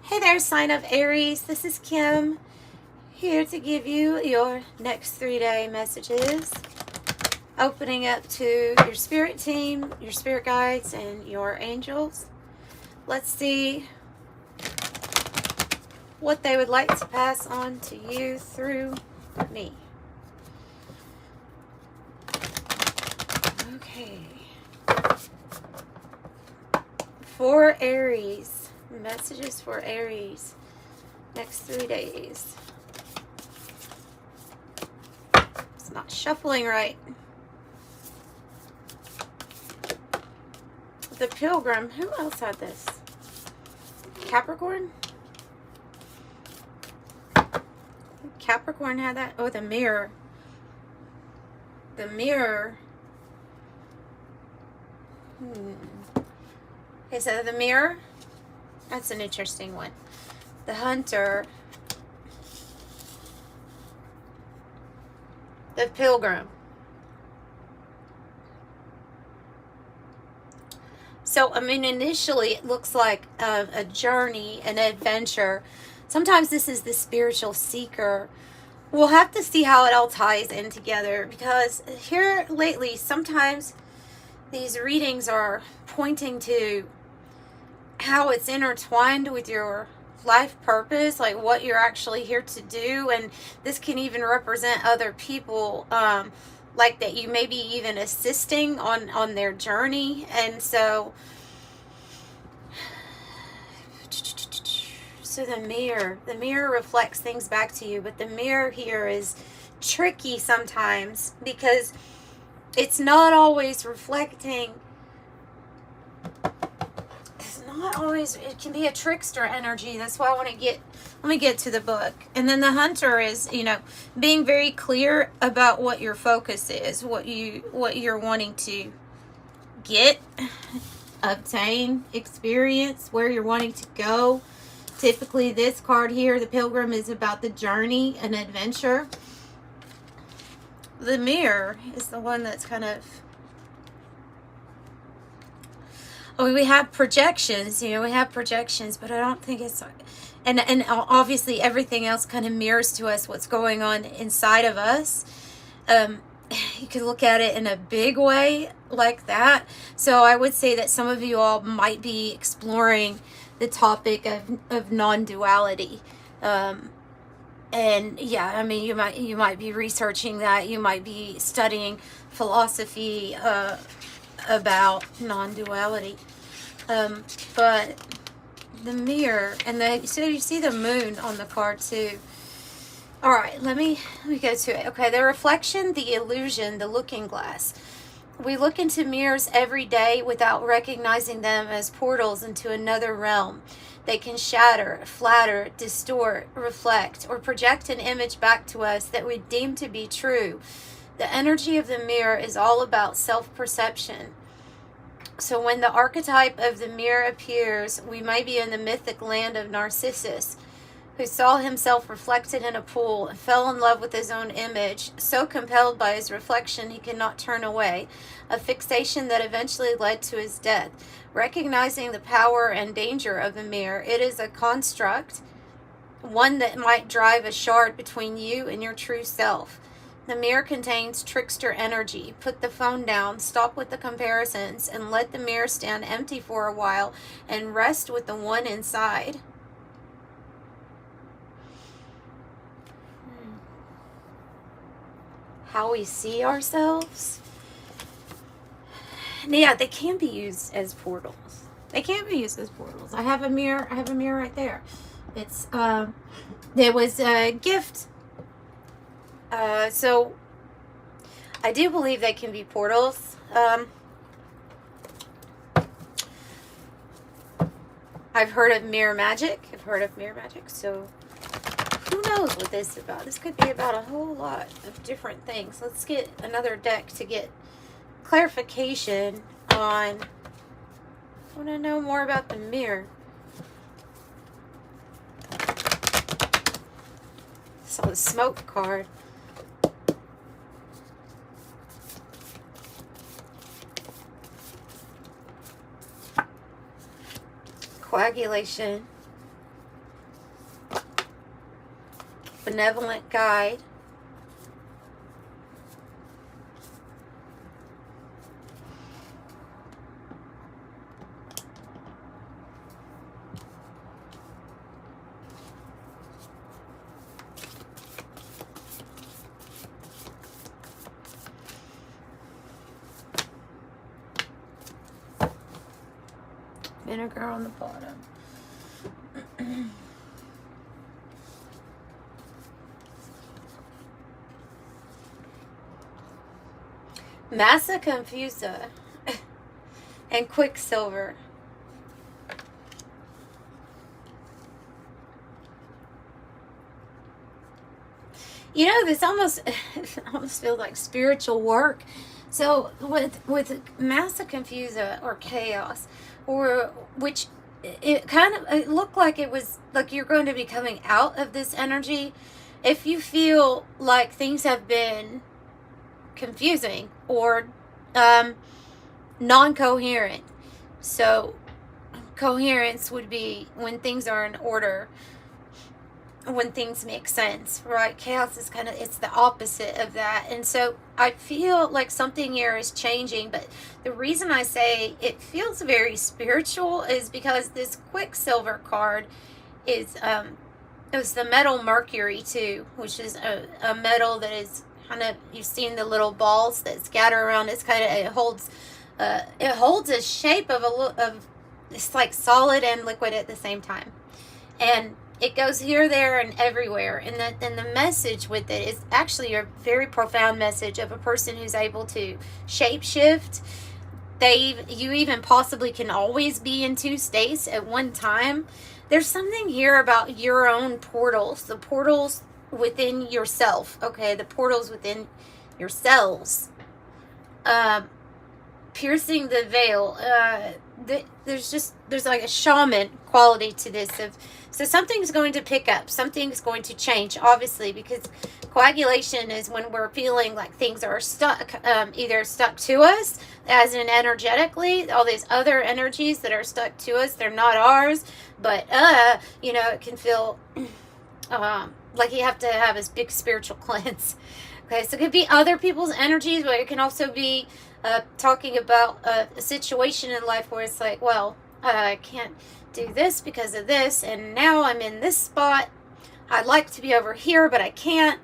Hey there, sign of Aries. This is Kim, here to give you your next 3-day messages, opening up to your spirit team, your spirit guides, and your angels. Let's see what they would like to pass on to you through me. Okay. For Aries. Messages for Aries. Next 3 days. It's not shuffling right. The Pilgrim. Who else had this? Capricorn? Capricorn had that? Oh, the Mirror. The Mirror. Okay, so the Mirror. That's an interesting one. The Hunter. The Pilgrim. So, I mean, initially it looks like a journey, an adventure. Sometimes this is the spiritual seeker. We'll have to see how it all ties in together, because here lately, sometimes these readings are pointing to how it's intertwined with your life purpose, like what you're actually here to do. And this can even represent other people, like that you may be even assisting on their journey. And so the mirror reflects things back to you, but the mirror here is tricky sometimes, because it's not always reflecting. Not always. It can be a trickster energy. That's why I want to let me get to the book. And then the Hunter is, being very clear about what your focus is, what you're wanting to get, obtain, experience, where you're wanting to go. Typically this card here, the Pilgrim, is about the journey and adventure. The Mirror is the one that's kind of, we have projections, we have projections, but I don't think it's, and obviously everything else kind of mirrors to us what's going on inside of us. You could look at it in a big way like that. So I would say that some of you all might be exploring the topic of non-duality. And yeah, I mean, you might be researching that. You might be studying philosophy, about non-duality, but the Mirror, and so you see the Moon on the card too. All right, let me go to it. Okay, the reflection, the illusion, the looking glass. We look into mirrors every day without recognizing them as portals into another realm. They can shatter, flatter, distort, reflect, or project an image back to us that we deem to be true. The energy of the mirror is all about self-perception. So when the archetype of the mirror appears, we may be in the mythic land of Narcissus, who saw himself reflected in a pool and fell in love with his own image, so compelled by his reflection he could not turn away, a fixation that eventually led to his death. Recognizing the power and danger of the mirror, it is a construct, one that might drive a shard between you and your true self. The mirror contains trickster energy. Put the phone down, stop with the comparisons, and let the mirror stand empty for a while and rest with the one inside. How we see ourselves. Yeah, they can be used as portals. They can be used as portals. I have a mirror right there. It's there was a gift. So I do believe they can be portals. I've heard of mirror magic. So who knows what this is about? This could be about a whole lot of different things. Let's get another deck to get clarification on. I want to know more about the mirror. Saw the smoke card. Coagulation. benevolent guide. Vinegar on the bottom. Massa Confusa and Quicksilver. You know, this almost feels like spiritual work. So with Massa Confusa or chaos, or which it looked like it was like you're going to be coming out of this energy. If you feel like things have been confusing or non-coherent. So coherence would be when things are in order, when things make sense, right? Chaos is it's the opposite of that. And so I feel like something here is changing, but the reason I say it feels very spiritual is because this Quicksilver card is it was the metal Mercury too, which is a metal that is you've seen the little balls that scatter around. It holds a shape of it's like solid and liquid at the same time, and it goes here, there, and everywhere. And the message with it is actually a very profound message of a person who's able to shape shift. You even possibly can always be in two states at one time. There's something here about your own portals, the portals within yourself, okay, the portals within your cells, piercing the veil. There's like a shaman quality to this. So something's going to pick up, something's going to change, obviously, because coagulation is when we're feeling like things are stuck, either stuck to us, as in energetically, all these other energies that are stuck to us, they're not ours, but it can feel like you have to have this big spiritual cleanse. Okay, so it could be other people's energies, but it can also be talking about a situation in life where it's like, well, I can't do this because of this, and now I'm in this spot. I'd like to be over here, but I can't.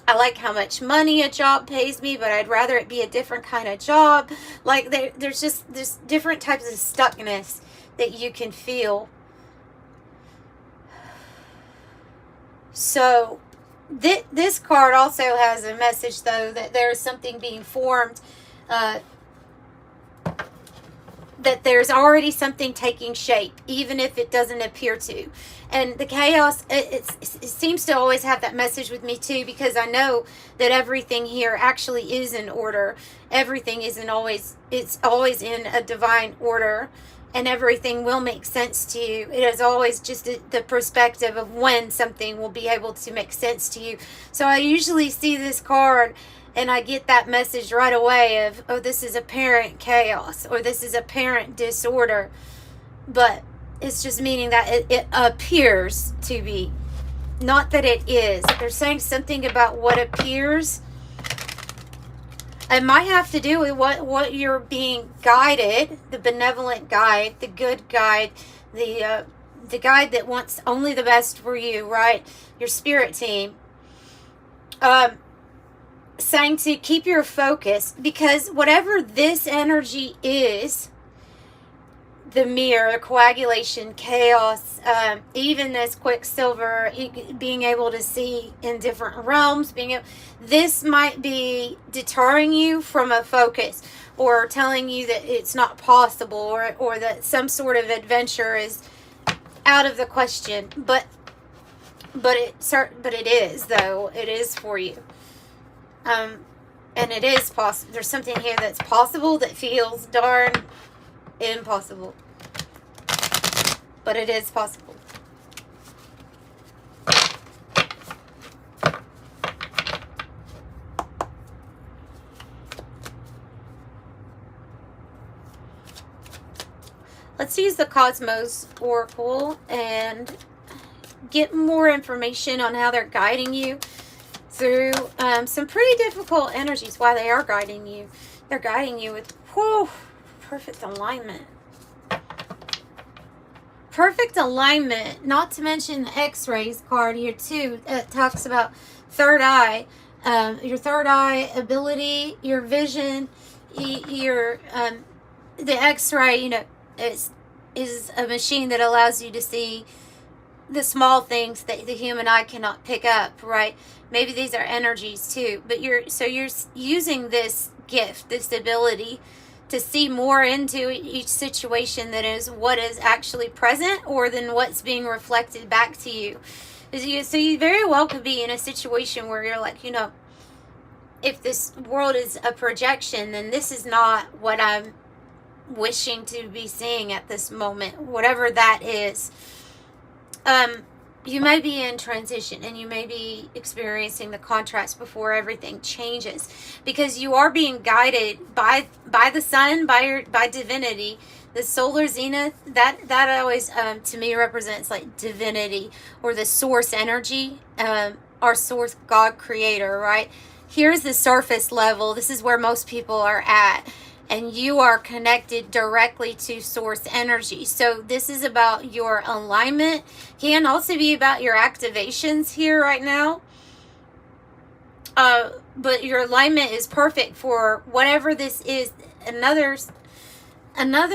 I like how much money a job pays me, but I'd rather it be a different kind of job. Like there's different types of stuckness that you can feel. So this card also has a message, though, that there's something being formed, that there's already something taking shape, even if it doesn't appear to. And the chaos, it seems to always have that message with me too, because I know that everything here actually is in order. Everything it's always in a divine order, and everything will make sense to you. It is always just the perspective of when something will be able to make sense to you. So I usually see this card and I get that message right away of, oh, this is apparent chaos, or this is apparent disorder. But it's just meaning that it appears to be, not that it is. They're saying something about what appears. It might have to do with what you're being guided, the benevolent guide, the good guide, the guide that wants only the best for you, right? Your spirit team. Saying to keep your focus, because whatever this energy is, the mirror, the coagulation, chaos, even this Quicksilver, being able to see in different realms, this might be deterring you from a focus, or telling you that it's not possible, or that some sort of adventure is out of the question. But it is, though. It is for you. And it is possible. There's something here that's possible that feels darn impossible. But it is possible. Let's use the Cosmos Oracle and get more information on how they're guiding you through some pretty difficult energies. Why they are guiding you. They're guiding you with, whew, perfect alignment. Perfect alignment, not to mention the X-rays card here too. It talks about third eye, your third eye ability, your vision, your the X-ray, you know, is a machine that allows you to see the small things that the human eye cannot pick up, right? Maybe these are energies too, but you're using this gift, this ability to see more into each situation that is what is actually present or than what's being reflected back to you. So you very well could be in a situation where you're like, you know, if this world is a projection, then this is not what I'm wishing to be seeing at this moment, whatever that is. You may be in transition and you may be experiencing the contrast before everything changes, because you are being guided by the sun, by divinity. The solar zenith, that always to me represents like divinity or the source energy, our source God creator, right? Here's the surface level. This is where most people are at. And you are connected directly to source energy. So this is about your alignment. Can also be about your activations here right now. But your alignment is perfect for whatever this is. Another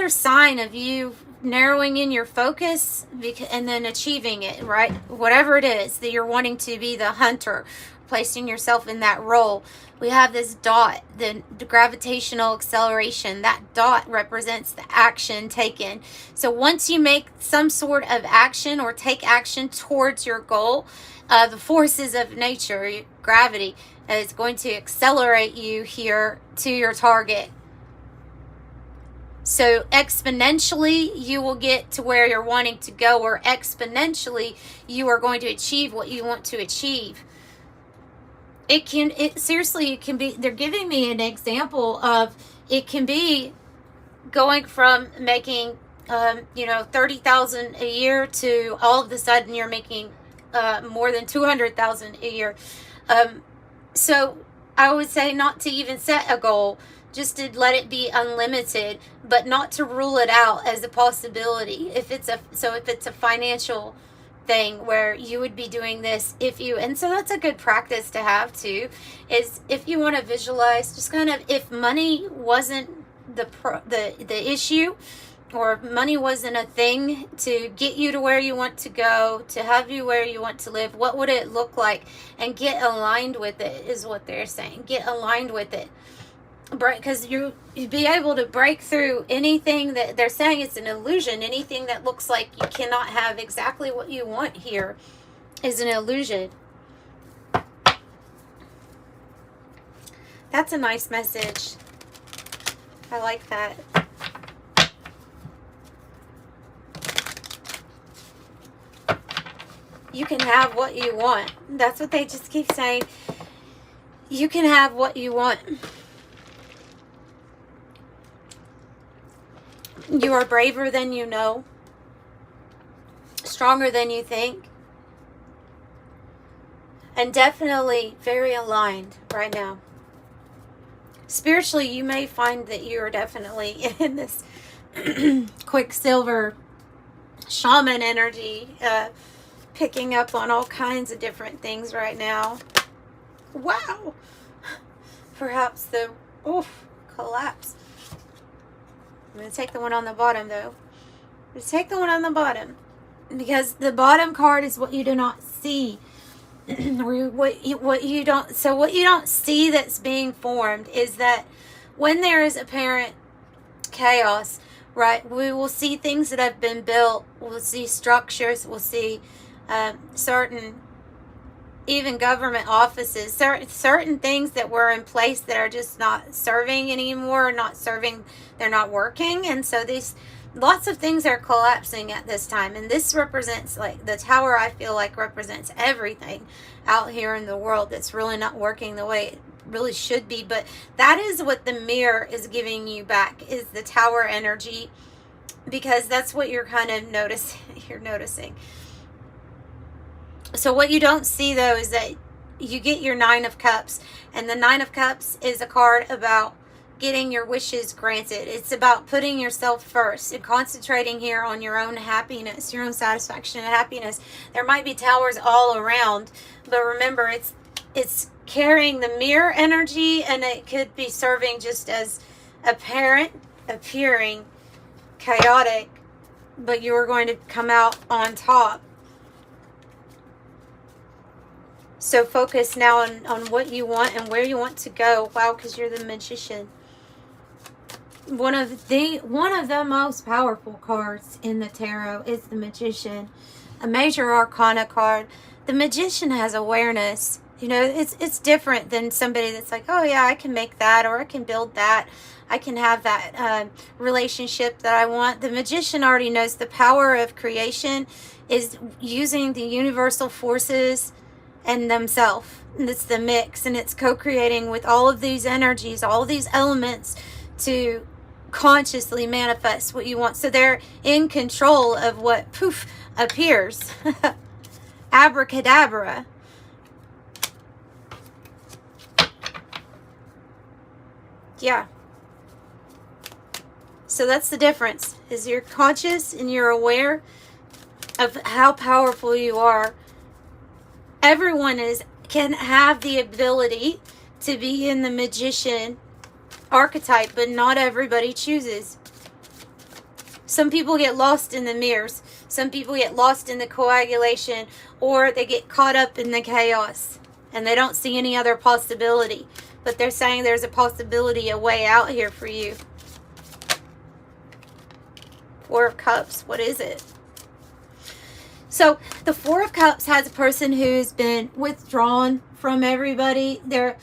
sign of you narrowing in your focus and then achieving it, right? Whatever it is that you're wanting to be, the hunter, placing yourself in that role. We have this dot, the gravitational acceleration. That dot represents the action taken. So once you make some sort of action or take action towards your goal, the forces of nature, gravity, is going to accelerate you here to your target. So exponentially, you will get to where you're wanting to go, or exponentially, you are going to achieve what you want to achieve. Seriously, it can be, they're giving me an example of, it can be going from making, you know, $30,000 a year to all of a sudden you're making more than $200,000 a year. So I would say not to even set a goal, just to let it be unlimited, but not to rule it out as a possibility. If it's a financial thing where you would be doing this, and so that's a good practice to have too, is if you want to visualize, just kind of, if money wasn't the issue, or money wasn't a thing to get you to where you want to go, to have you where you want to live, what would it look like? And get aligned with it is what they're saying. Get aligned with it. Because you'd be able to break through anything that they're saying it's an illusion. Anything that looks like you cannot have exactly what you want here is an illusion. That's a nice message. I like that. You can have what you want. That's what they just keep saying. You can have what you want. You are braver than you know, stronger than you think, and definitely very aligned right now. Spiritually, you may find that you are definitely in this quicksilver shaman energy, picking up on all kinds of different things right now. Wow. Perhaps the collapse. I'm going to take the one on the bottom, though. Let's take the one on the bottom, because the bottom card is what you do not see. what you don't see that's being formed is that when there is apparent chaos, right, we will see things that have been built. We'll see structures. We'll see certain, even government offices, certain things that were in place that are just not serving anymore, they're not working. And so lots of things are collapsing at this time. And this represents, like, the tower, I feel like represents everything out here in the world that's really not working the way it really should be. But that is what the mirror is giving you back, is the tower energy. because that's what you're kind of noticing. So what you don't see, though, is that you get your Nine of Cups, and the Nine of Cups is a card about getting your wishes granted. It's about putting yourself first and concentrating here on your own happiness, your own satisfaction and happiness. There might be towers all around, but remember, it's carrying the mirror energy, and it could be serving just as a parent appearing chaotic, but you're going to come out on top. So focus now on what you want and where you want to go. Wow, because you're the Magician. One of the most powerful cards in the tarot is the Magician, a major arcana card. The Magician has awareness. You know, it's different than somebody that's like, oh yeah, I can make that, or I can build that, I can have that relationship that I want. The Magician already knows the power of creation is using the universal forces and themselves. And it's the mix, and it's co-creating with all of these energies, all of these elements to consciously manifest what you want. So they're in control of what poof appears. Abracadabra. Yeah. So that's the difference, is you're conscious and you're aware of how powerful you are. Everyone can have the ability to be in the Magician archetype, but not everybody chooses. Some people get lost in the mirrors. Some people get lost in the coagulation, or they get caught up in the chaos and they don't see any other possibility. But they're saying there's a possibility, a way out here for you. Four of Cups, what is it? So the Four of Cups has a person who's been withdrawn from everybody. The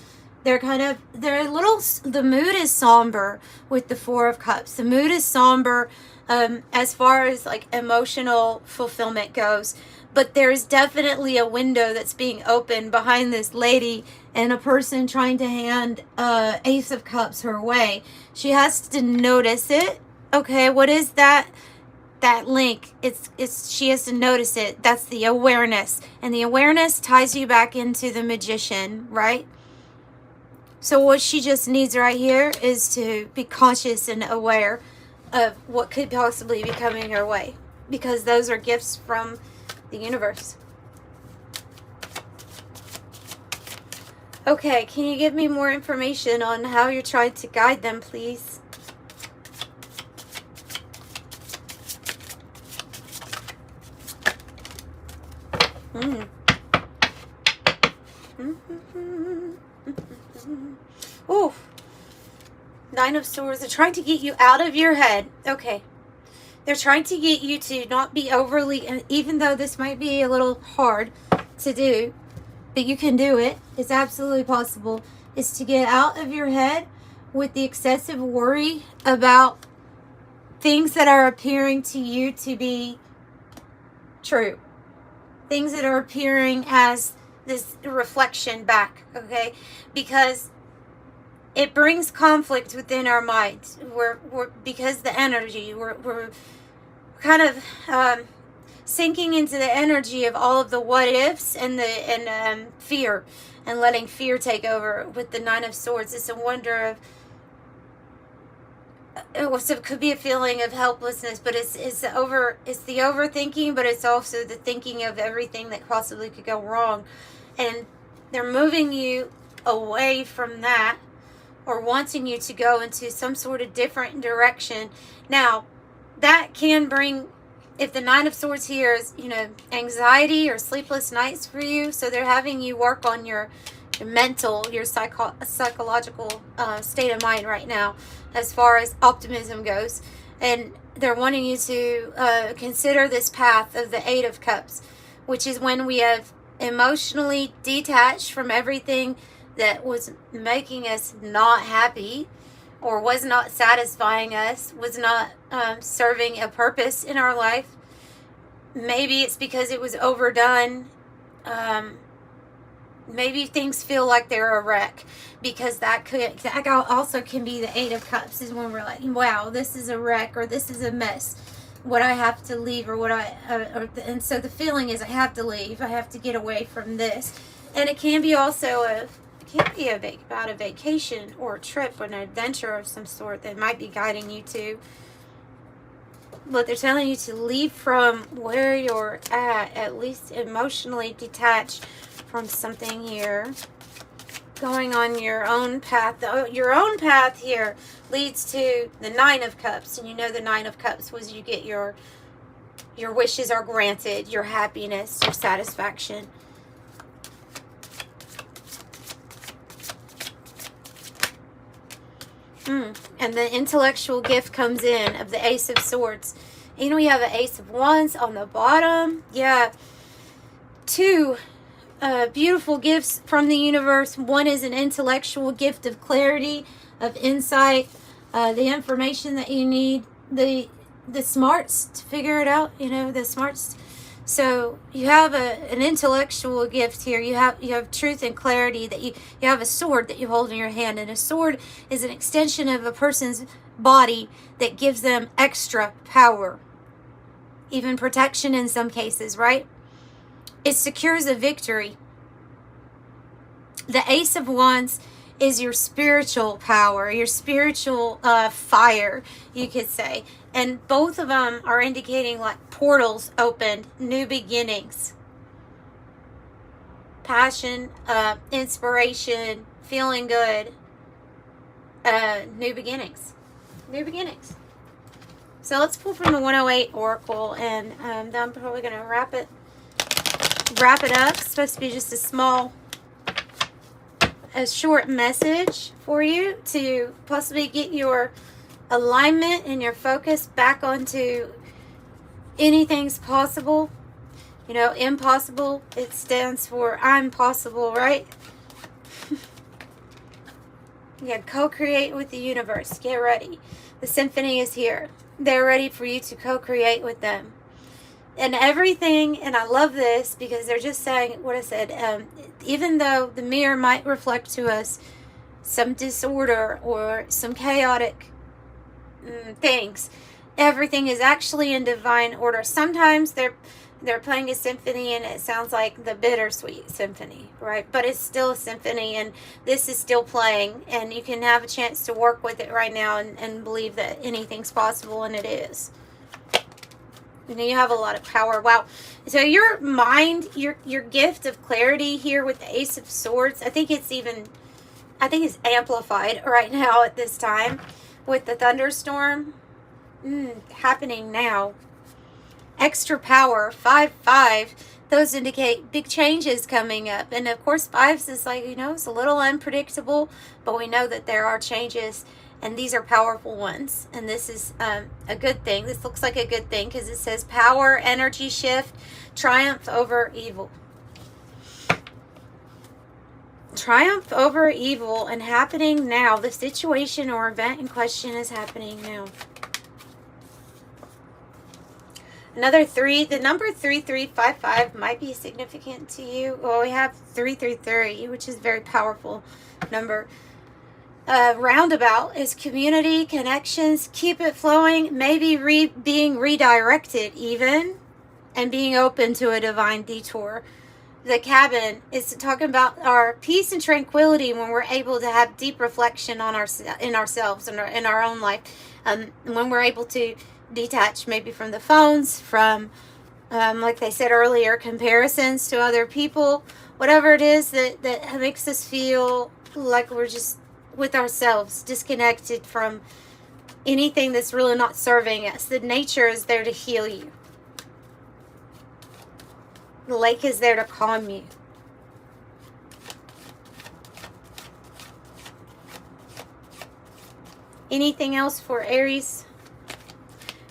mood is somber with the Four of Cups. The mood is somber as far as like emotional fulfillment goes. But there's definitely a window that's being opened behind this lady and a person trying to hand Ace of Cups her way. She has to notice it. Okay, what is that link? She has to notice it. That's the awareness. And the awareness ties you back into the Magician, right? So what she just needs right here is to be conscious and aware of what could possibly be coming her way, because those are gifts from the universe. Okay, can you give me more information on how you're trying to guide them, please? Ooh. Nine of Swords. They're trying to get you out of your head. Okay. They're trying to get you to not be overly, and even though this might be a little hard to do, but you can do it. It's absolutely possible. Is to get out of your head with the excessive worry about things that are appearing to you to be true. Things that are appearing as this reflection back, okay? Because it brings conflict within our minds. Because the energy, we're kind of sinking into the energy of all of the what ifs and fear, and letting fear take over with the Nine of Swords. It's a wonder of, it could be a feeling of helplessness, but it's the overthinking, but it's also the thinking of everything that possibly could go wrong. And they're moving you away from that, or wanting you to go into some sort of different direction. Now, that can bring, if the Nine of Swords here is, anxiety or sleepless nights for you, so they're having you work on your mental, your psychological state of mind right now, as far as optimism goes. And they're wanting you to consider this path of the Eight of Cups, which is when we have emotionally detached from everything that was making us not happy, or was not satisfying us, was not serving a purpose in our life. Maybe it's because it was overdone, Maybe things feel like they're a wreck, because that also can be the Eight of Cups, is when we're like, wow, this is a wreck, or this is a mess. What I have to leave, or and so the feeling is I have to leave. I have to get away from this. And it can be also about a vacation or a trip or an adventure of some sort that might be guiding you to. But they're telling you to leave from where you're at least emotionally detached from something here. Going on your own path. Your own path here leads to the Nine of Cups. And you know the Nine of Cups was you get your wishes are granted, your happiness, your satisfaction. And the intellectual gift comes in of the Ace of Swords. You know, we have an Ace of Wands on the bottom. Yeah. Two beautiful gifts from the universe. One is an intellectual gift of clarity, of insight, the information that you need, the smarts to figure it out, you know, the smarts. So you have an intellectual gift here. You have truth and clarity, that you have a sword that you hold in your hand, and a sword is an extension of a person's body that gives them extra power, even protection in some cases, right? It secures a victory. The Ace of Wands is your spiritual power, your spiritual fire, you could say. And both of them are indicating like portals opened, new beginnings. Passion, inspiration, feeling good, new beginnings. New beginnings. So let's pull from the 108 Oracle, and then I'm probably going to wrap it up. It's supposed to be just a short message for you to possibly get your alignment and your focus back onto anything's possible. You know, impossible, it stands for I'm possible, right? Yeah, co-create with the universe. Get ready. The symphony is here. They're ready for you to co-create with them. And everything, and I love this because they're just saying what I said, even though the mirror might reflect to us some disorder or some chaotic things, everything is actually in divine order. Sometimes they're playing a symphony and it sounds like the bittersweet symphony, right? But it's still a symphony, and this is still playing, and you can have a chance to work with it right now and believe that anything's possible, and it is. You know, you have a lot of power. Wow. So your mind, your gift of clarity here with the Ace of Swords, I think it's amplified right now at this time with the thunderstorm happening now. Extra power, 5-5. Those indicate big changes coming up. And of course, 5s is like, you know, it's a little unpredictable, but we know that there are changes. And these are powerful ones. And this is a good thing. This looks like a good thing because it says power, energy shift, triumph over evil. Triumph over evil, and happening now. The situation or event in question is happening now. Another 3. The number 3355 might be significant to you. Well, we have 333, which is a very powerful number. Roundabout is community, connections, keep it flowing, maybe being redirected even, and being open to a divine detour. The cabin is talking about our peace and tranquility when we're able to have deep reflection on ourselves and in our own life. When we're able to detach maybe from the phones, from, like they said earlier, comparisons to other people, whatever it is that makes us feel like we're just with ourselves, disconnected from anything that's really not serving us. The nature is there to heal you. The lake is there to calm you. Anything else for Aries?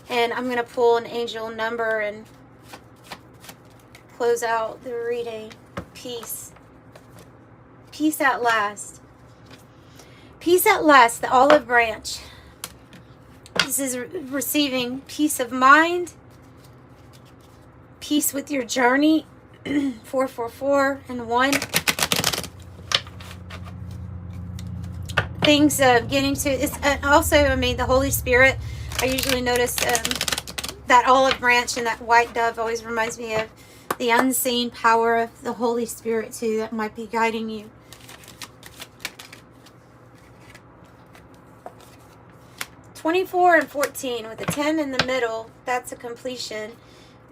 And I'm going to pull an angel number and close out the reading. Peace. Peace at last. Peace at last, the olive branch. This is receiving peace of mind, peace with your journey. 444 and 1. things getting to, it's also, I mean, the Holy Spirit, I usually notice that olive branch and that white dove always reminds me of the unseen power of the Holy Spirit too, that might be guiding you. "24 and 14 with a 10 in the middle, that's a completion.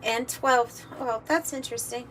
And 12, oh, that's interesting.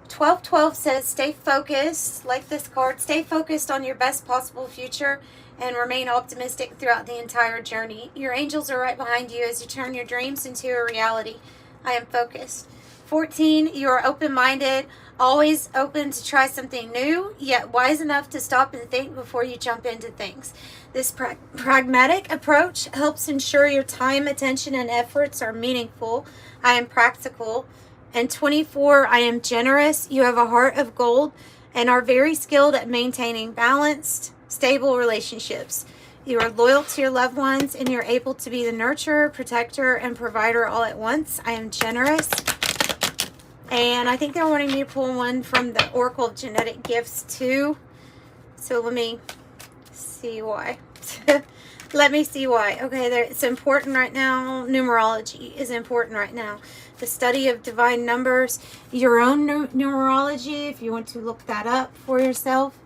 12-12 says stay focused, like this card, stay focused on your best possible future and remain optimistic throughout the entire journey. Your angels are right behind you as you turn your dreams into a reality. I am focused. 14, you are open-minded, always open to try something new, yet wise enough to stop and think before you jump into things. This pragmatic approach helps ensure your time, attention, and efforts are meaningful. I am practical. And 24, I am generous. You have a heart of gold and are very skilled at maintaining balanced, stable relationships. You are loyal to your loved ones and you're able to be the nurturer, protector, and provider all at once. I am generous. And I think they're wanting me to pull one from the Oracle of Genetic Gifts too. So let me see why. Let me see why. Okay, it's important right now. Numerology is important right now. The study of divine numbers. Your own numerology, if you want to look that up for yourself.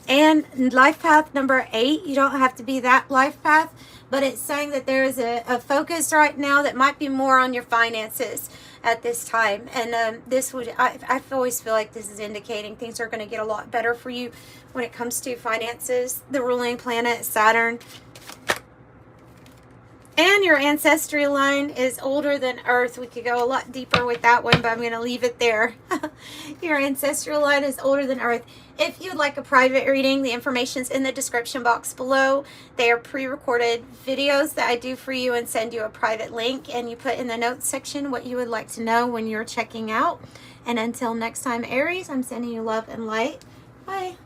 And life path number 8. You don't have to be that life path, but it's saying that there is a focus right now that might be more on your finances at this time. And this would, I always feel like this is indicating things are going to get a lot better for you when it comes to finances. The ruling planet, Saturn. And your ancestry line is older than Earth. We could go a lot deeper with that one, but I'm going to leave it there. Your ancestral line is older than Earth. If you'd like a private reading, the information's in the description box below. They are pre-recorded videos that I do for you and send you a private link. And you put in the notes section what you would like to know when you're checking out. And until next time, Aries, I'm sending you love and light. Bye.